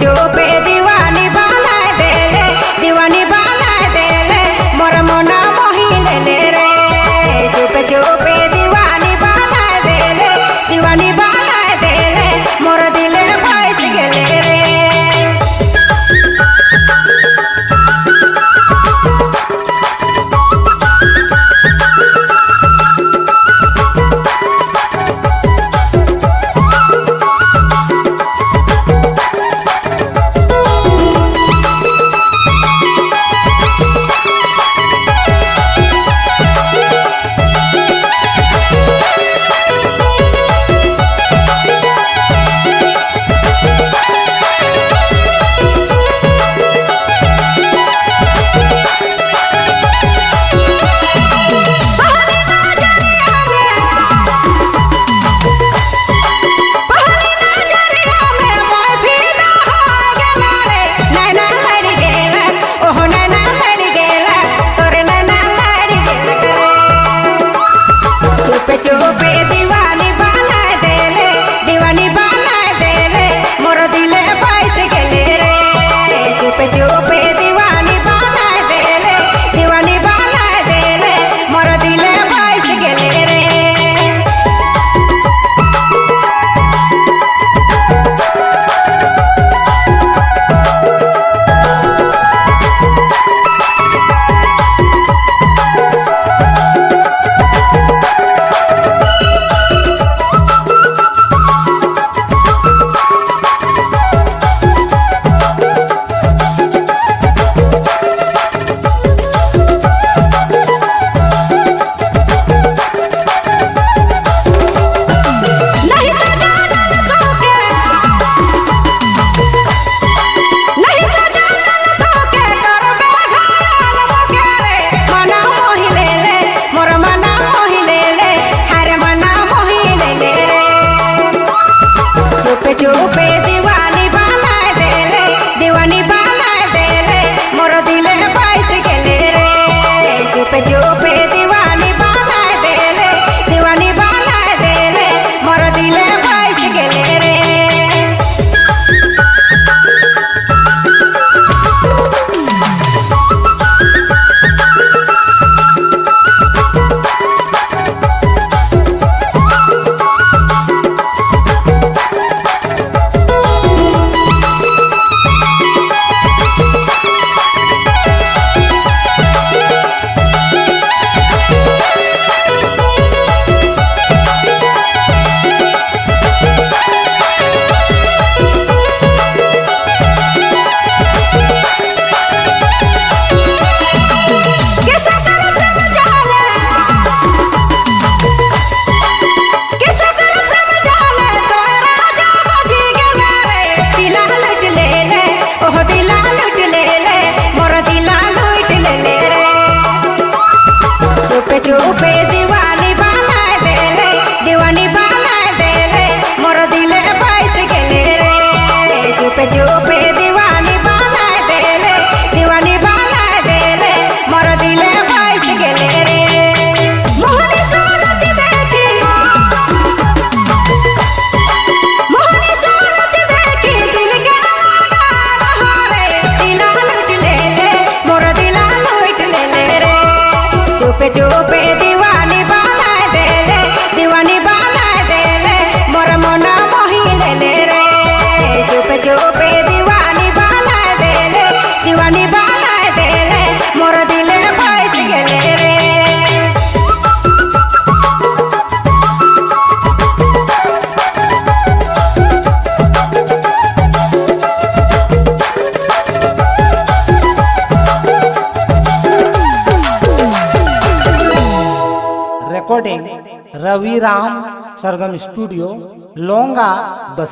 चुपे दीवानी बना देले, दीवानी बना देले, मोर मोना मोही ले रे। चुपे चुपे दीवानी बना देले, दीवानी बना देले, मोर दिले बस गेले रे। चुपे दीवानी बना देले, दीवानी बना देले, मोर दिले बस गेले रे। चुपे चुपे दीवानी बना देले, दीवानी बना देले, मोर दिले बस गेले रे। चुपे दीवानी बना देले, दीवानी बना देले, मोर दिले बस गेले रे। चुपे चुपे दीवानी बना देले, दीवानी बना देले, मोर दिले बस गेले रे। चुपे दीवानी बना देले, दीवानी बना देले, मोर दिले बस गेले रे। चुपे चुपे दीवानी बना देले, दीवानी बना देले, मोर दिले बस गेले रे। मोहनी सूरत देखी, मोहनी सूरत देखी, दिल के लगा रे। दिला लूट ले ले, मोर दिला लूट ले रे। चुपे चुपे दीवानी बना देले, दीवानी बना देले, मोर मोना मोही ले रे। चुपे चुपे दीवानी बना देले, दीवानी बना देले, मोर दिले बस गेले रे। रिकॉर्डिंग रवि राम सरगम स्टूडियो लोंगा बस।